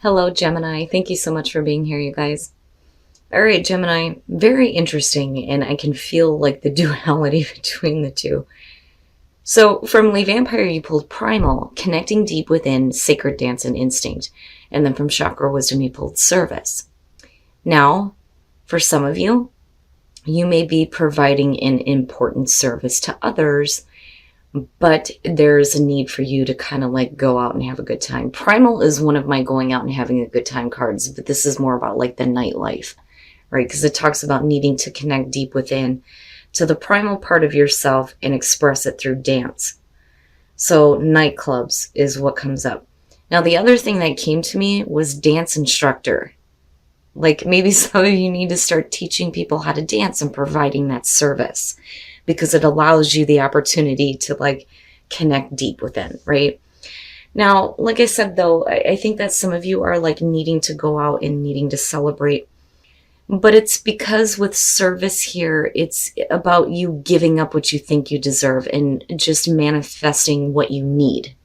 Hello, Gemini. Thank you so much for being here, you guys. All right, Gemini, very interesting, and I can feel like the duality between the two. So, from Le Vampire, you pulled Primal, connecting deep within, sacred dance and instinct. And then from Chakra Wisdom, you pulled Service. Now, for some of you, you may be providing an important service to others, but there's a need for you to kind of like go out and have a good time. Primal is one of my going out and having a good time cards, but this is more about like the nightlife, right? Because it talks about needing to connect deep within to the primal part of yourself and express it through dance. So nightclubs is what comes up. Now, the other thing that came to me was dance instructor. Like maybe some of you need to start teaching people how to dance and providing that service, because it allows you the opportunity to like connect deep within, right? Now, like I said, though, I think that some of you are like needing to go out and needing to celebrate, but it's because with service here, it's about you giving up what you think you deserve and just manifesting what you need.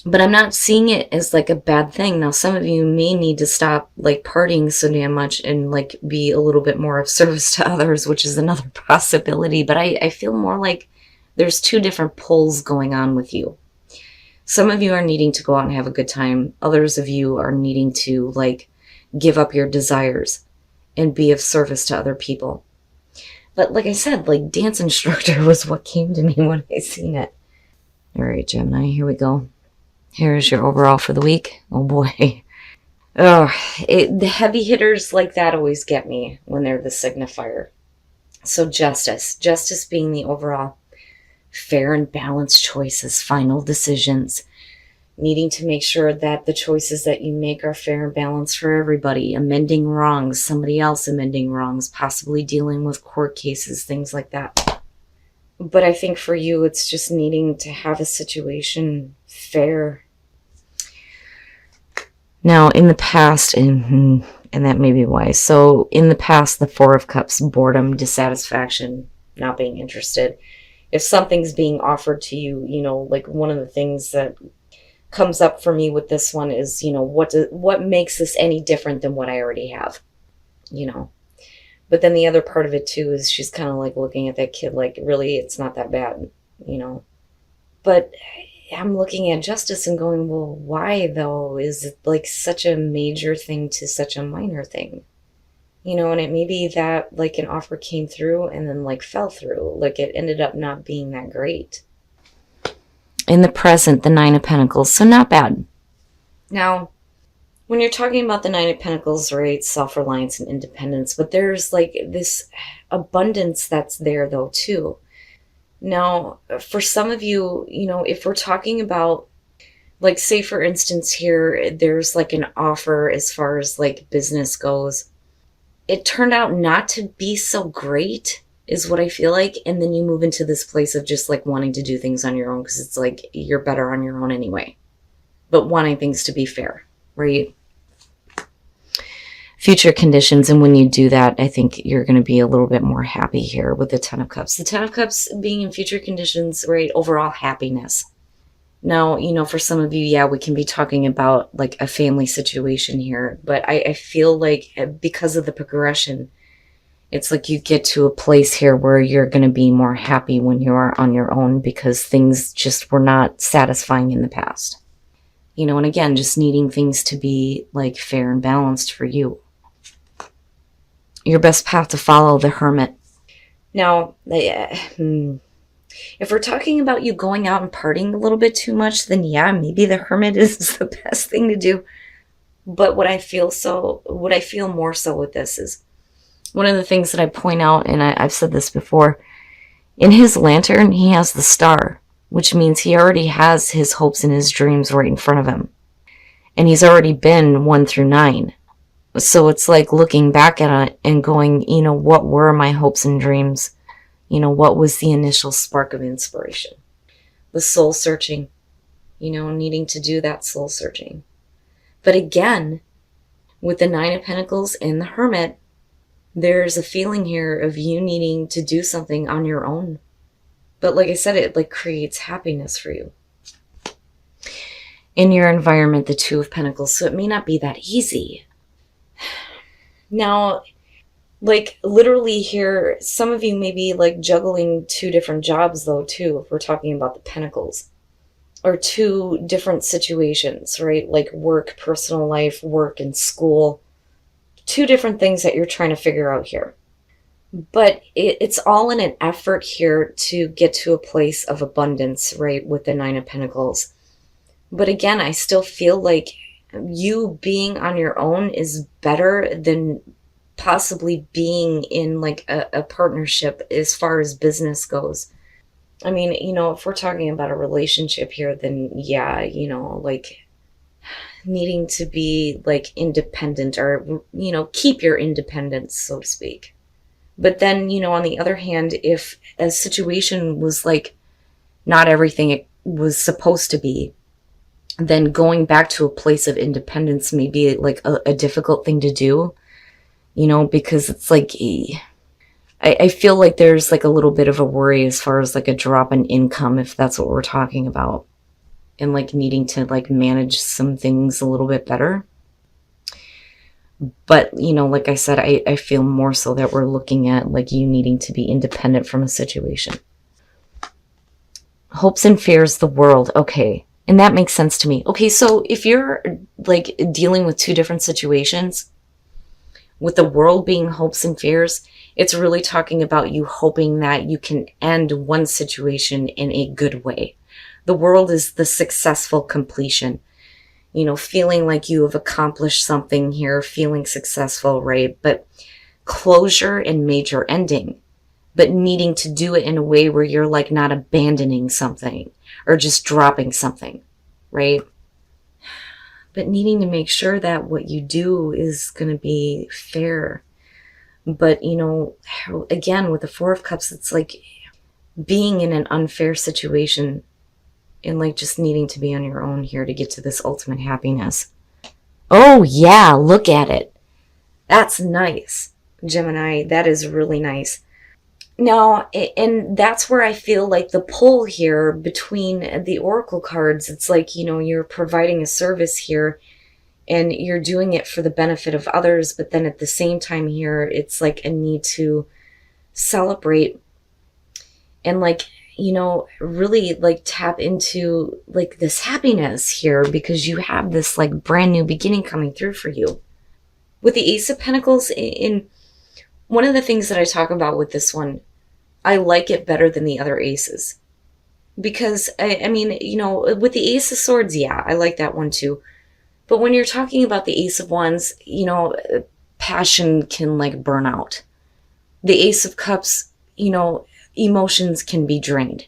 But I'm not seeing it as like a bad thing. Now, some of you may need to stop like partying so damn much and like be a little bit more of service to others, which is another possibility. But I feel more like there's two different pulls going on with you. Some of you are needing to go out and have a good time. Others of you are needing to like give up your desires and be of service to other people. But like I said, like dance instructor was what came to me when I seen it. All right, Gemini, here we go. Here's your overall for the week. Oh boy. Oh, the heavy hitters like that always get me when they're the signifier. So justice. Justice being the overall fair and balanced choices, final decisions. Needing to make sure that the choices that you make are fair and balanced for everybody. Amending wrongs, somebody else amending wrongs, possibly dealing with court cases, things like that. But I think for you, it's just needing to have a situation fair. Now, in the past, and that may be why. So, in the past, the Four of Cups, boredom, dissatisfaction, not being interested. If something's being offered to you, you know, like one of the things that comes up for me with this one is, you know, what makes this any different than what I already have, you know. But then the other part of it, too, is she's kind of like looking at that kid like, really, it's not that bad, you know. But I'm looking at justice and going, well, why though? Is it like such a major thing to such a minor thing? You know, and it may be that like an offer came through and then like fell through. Like it ended up not being that great. In the present, the Nine of Pentacles, so not bad. Now, when you're talking about the Nine of Pentacles, right, self-reliance and independence, but there's like this abundance that's there though too. Now, for some of you, you know, if we're talking about, like, say, for instance, here, there's like an offer as far as like business goes. It turned out not to be so great, is what I feel like. And then you move into this place of just like wanting to do things on your own because it's like you're better on your own anyway, but wanting things to be fair, right? Future conditions, and when you do that, I think you're going to be a little bit more happy here with the Ten of Cups. The Ten of Cups being in future conditions, right? Overall happiness. Now, you know, for some of you, yeah, we can be talking about like a family situation here, but I feel like because of the progression, it's like you get to a place here where you're going to be more happy when you are on your own because things just were not satisfying in the past. You know, and again, just needing things to be like fair and balanced for you. Your best path to follow, the Hermit. Now, if we're talking about you going out and partying a little bit too much, then yeah, maybe the Hermit is the best thing to do. But what I feel more so with this is one of the things that I point out, and I've said this before, in his lantern, he has the star, which means he already has his hopes and his dreams right in front of him. And he's already been 1 through 9. So it's like looking back at it and going, you know, what were my hopes and dreams? You know, what was the initial spark of inspiration? The soul searching, you know, needing to do that soul searching. But again, with the Nine of Pentacles and the Hermit, there's a feeling here of you needing to do something on your own. But like I said, it like creates happiness for you. in your environment, the Two of Pentacles. So it may not be that easy. Now, like literally here, some of you may be like juggling 2 different jobs though too, if we're talking about the Pentacles. Or 2 different situations, right? Like work, personal life, work and school. 2 different things that you're trying to figure out here. But it's all in an effort here to get to a place of abundance, right? With the 9 of Pentacles. But again, I still feel like you being on your own is better than possibly being in like a partnership as far as business goes. I mean, you know, if we're talking about a relationship here, then yeah, you know, like needing to be like independent or, you know, keep your independence, so to speak. But then, you know, on the other hand, if a situation was like not everything it was supposed to be, then going back to a place of independence may be like a difficult thing to do, you know, because it's like, I feel like there's like a little bit of a worry as far as like a drop in income, if that's what we're talking about, and like needing to like manage some things a little bit better. But, you know, like I said, I feel more so that we're looking at like you needing to be independent from a situation. Hopes and fears, the world. Okay. And that makes sense to me. Okay, so if you're like dealing with 2 different situations, with the world being hopes and fears, it's really talking about you hoping that you can end one situation in a good way. The world is the successful completion. You know, feeling like you have accomplished something here, feeling successful, right? But closure and major ending. But needing to do it in a way where you're like not abandoning something or just dropping something, right? But needing to make sure that what you do is going to be fair. But, you know, again, with the 4 of Cups, it's like being in an unfair situation and like just needing to be on your own here to get to this ultimate happiness. Oh yeah, look at it. That's nice, Gemini. That is really nice. Now, and that's where I feel like the pull here between the oracle cards, it's like, you know, you're providing a service here and you're doing it for the benefit of others. But then at the same time here, it's like a need to celebrate and like, you know, really like tap into like this happiness here because you have this like brand new beginning coming through for you. With the Ace of Pentacles, in one of the things that I talk about with this one, I like it better than the other aces. Because, I mean, you know, with the Ace of Swords, yeah, I like that one too. But when you're talking about the Ace of Wands, you know, passion can like burn out. The Ace of Cups, you know, emotions can be drained.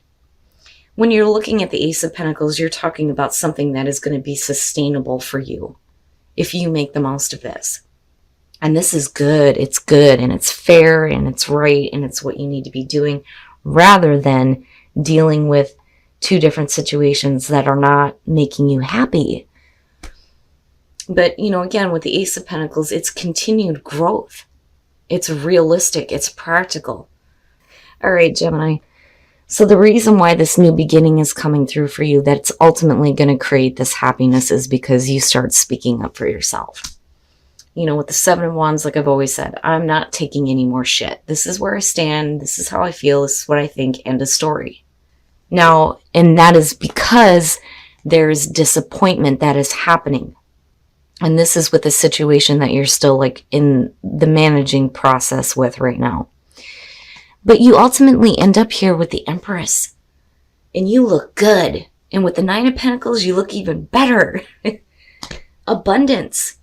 When you're looking at the Ace of Pentacles, you're talking about something that is going to be sustainable for you if you make the most of this. And this is good. It's good and it's fair and it's right and it's what you need to be doing rather than dealing with 2 different situations that are not making you happy. But, you know, again, with the Ace of Pentacles, it's continued growth. It's realistic. It's practical. All right, Gemini. So the reason why this new beginning is coming through for you, that's ultimately going to create this happiness, is because you start speaking up for yourself. You know, with the 7 of Wands, like I've always said, I'm not taking any more shit. This is where I stand. This is how I feel. This is what I think. End of story. Now, and that is because there's disappointment that is happening. And this is with a situation that you're still like in the managing process with right now. But you ultimately end up here with the Empress. And you look good. And with the 9 of Pentacles, you look even better. Abundance.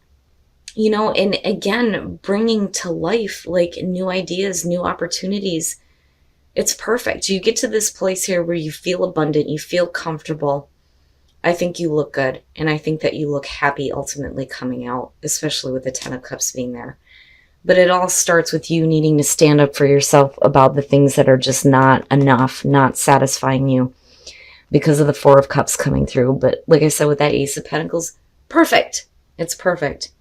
You know, and again, bringing to life like new ideas, new opportunities. It's perfect. You get to this place here where you feel abundant, you feel comfortable. I think you look good. And I think that you look happy ultimately coming out, especially with the 10 of Cups being there. But it all starts with you needing to stand up for yourself about the things that are just not enough, not satisfying you because of the 4 of Cups coming through. But like I said, with that Ace of Pentacles, perfect. It's perfect.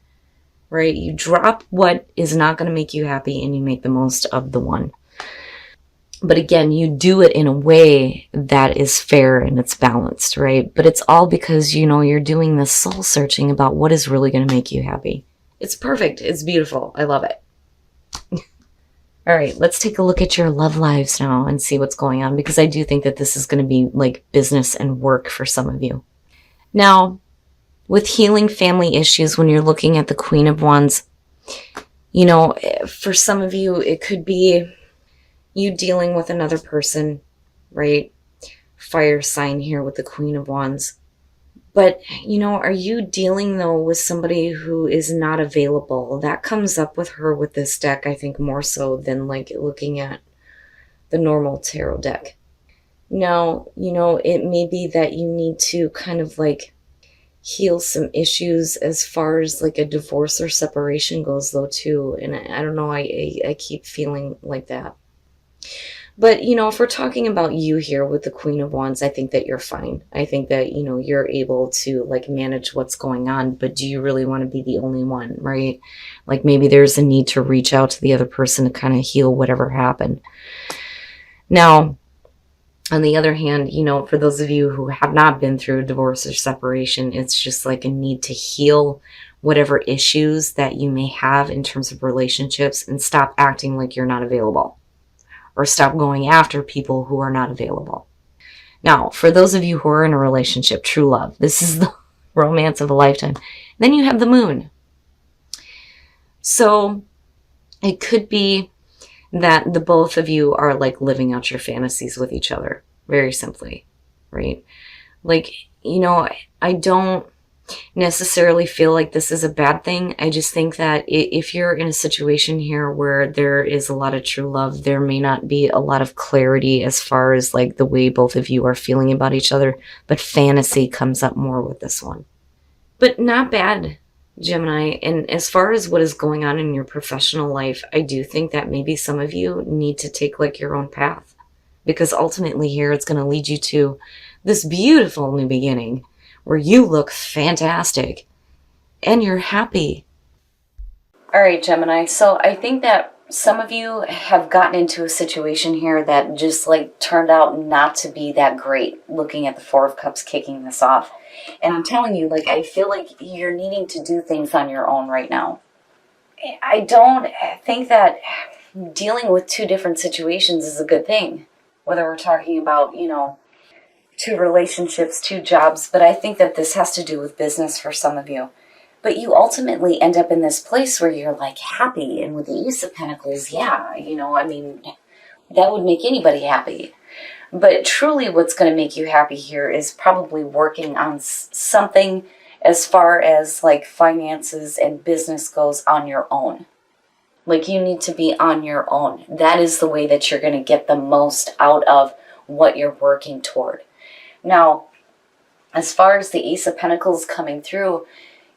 Right? You drop what is not going to make you happy and you make the most of the one. But again, you do it in a way that is fair and it's balanced, right? But it's all because, you're doing this soul searching about what is really going to make you happy. It's perfect. It's beautiful. I love it. All right, let's take a look at your love lives now and see what's going on, because I do think that this is going to be like business and work for some of you. Now, with healing family issues, when you're looking at the Queen of Wands, for some of you, it could be you dealing with another person, right? Fire sign here with the Queen of Wands. But, are you dealing, though, with somebody who is not available? That comes up with her with this deck, I think, more so than, like, looking at the normal tarot deck. Now, it may be that you need to kind of, like, heal some issues as far as, like, a divorce or separation goes, though, too. And I don't know, I keep feeling like that. But, if we're talking about you here with the Queen of Wands, I think that you're fine. I think that, you're able to, like, manage what's going on. But do you really want to be the only one, right? Like, maybe there's a need to reach out to the other person to kind of heal whatever happened. Now, on the other hand, for those of you who have not been through a divorce or separation, it's just like a need to heal whatever issues that you may have in terms of relationships and stop acting like you're not available. Or stop going after people who are not available. Now, for those of you who are in a relationship, true love, this is the romance of a lifetime. Then you have the moon. So it could be that the both of you are like living out your fantasies with each other, very simply, right? Like, I don't necessarily feel like this is a bad thing. I just think that if you're in a situation here where there is a lot of true love, there may not be a lot of clarity as far as like the way both of you are feeling about each other, but fantasy comes up more with this one. But not bad, Gemini. And as far as what is going on in your professional life, I do think that maybe some of you need to take like your own path, because ultimately here it's going to lead you to this beautiful new beginning where you look fantastic and you're happy. All right, Gemini. So I think that some of you have gotten into a situation here that just like turned out not to be that great, looking at the Four of Cups kicking this off. And I'm telling you, like, I feel like you're needing to do things on your own right now. I don't think that dealing with two different situations is a good thing, whether we're talking about, two relationships, two jobs, but I think that this has to do with business for some of you. But you ultimately end up in this place where you're like happy. And with the Ace of Pentacles, yeah, that would make anybody happy. But truly what's going to make you happy here is probably working on something as far as like finances and business goes on your own. Like you need to be on your own. That is the way that you're going to get the most out of what you're working toward. Now, as far as the Ace of Pentacles coming through,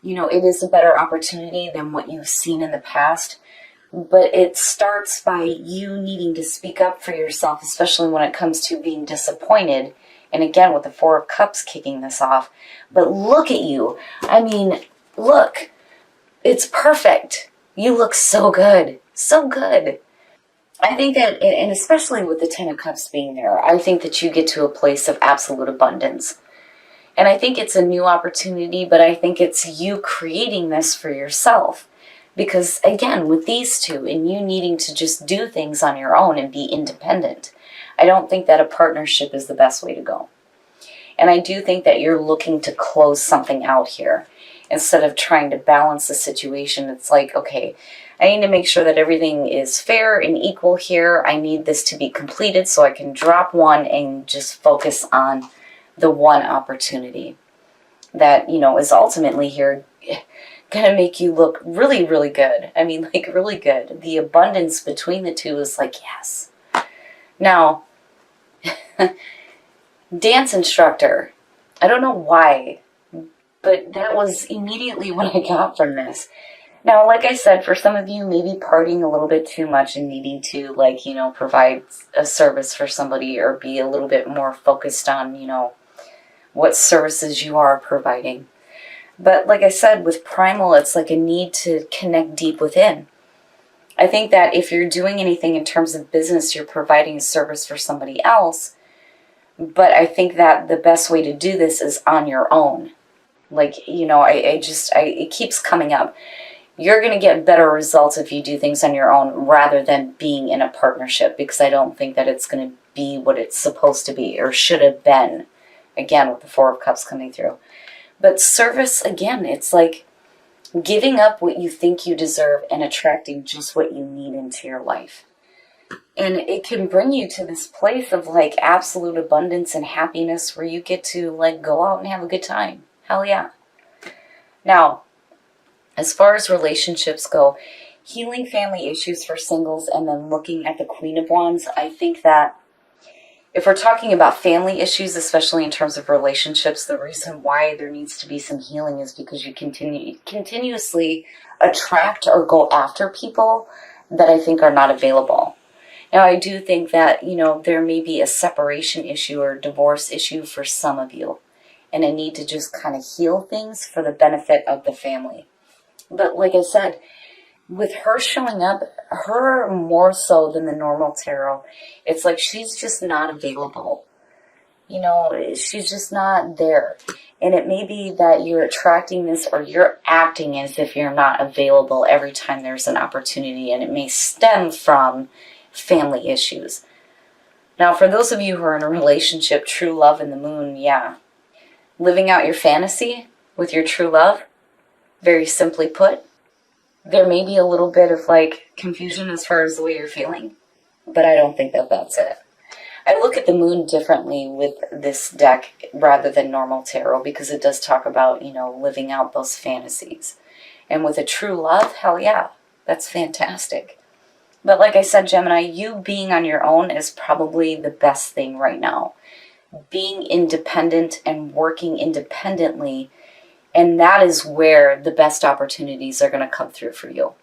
it is a better opportunity than what you've seen in the past. But it starts by you needing to speak up for yourself, especially when it comes to being disappointed. And again, with the Four of Cups kicking this off. But look at you. I mean, look. It's perfect. You look so good. So good. I think that, and especially with the Ten of Cups being there, I think that you get to a place of absolute abundance. And I think it's a new opportunity, but I think it's you creating this for yourself. Because again, with these two, and you needing to just do things on your own and be independent, I don't think that a partnership is the best way to go. And I do think that you're looking to close something out here. Instead of trying to balance the situation, it's like, okay, I need to make sure that everything is fair and equal here. I need this to be completed so I can drop one and just focus on the one opportunity that, is ultimately here going to make you look really, really good. I mean, like really good. The abundance between the two is like, yes. Now, dance instructor. I don't know why, but that was immediately what I got from this. Now, like I said, for some of you, maybe partying a little bit too much and needing to, like, provide a service for somebody or be a little bit more focused on, what services you are providing. But like I said, with primal, it's like a need to connect deep within. I think that if you're doing anything in terms of business, you're providing a service for somebody else. But I think that the best way to do this is on your own. Like, you know, it keeps coming up. You're going to get better results if you do things on your own rather than being in a partnership, because I don't think that it's going to be what it's supposed to be or should have been. Again, with the Four of Cups coming through. But service, again, it's like giving up what you think you deserve and attracting just what you need into your life. And it can bring you to this place of like absolute abundance and happiness where you get to like go out and have a good time. Hell yeah. Now, as far as relationships go, healing family issues for singles and then looking at the Queen of Wands, I think that if we're talking about family issues, especially in terms of relationships, the reason why there needs to be some healing is because you continuously attract or go after people that I think are not available. Now, I do think that, you know, there may be a separation issue or divorce issue for some of you, and I need to just kind of heal things for the benefit of the family. But like I said, with her showing up, her more so than the normal tarot, it's like she's just not available. You know, she's just not there. And it may be that you're attracting this or you're acting as if you're not available every time there's an opportunity, and it may stem from family issues. Now, for those of you who are in a relationship, true love in the moon, yeah. Living out your fantasy with your true love, very simply put, there may be a little bit of like confusion as far as the way you're feeling, but I don't think that that's it. I look at the moon differently with this deck rather than normal tarot, because it does talk about, you know, living out those fantasies. And with a true love, hell yeah, that's fantastic. But like I said, Gemini, you being on your own is probably the best thing right now. Being independent and working independently, and that is where the best opportunities are going to come through for you.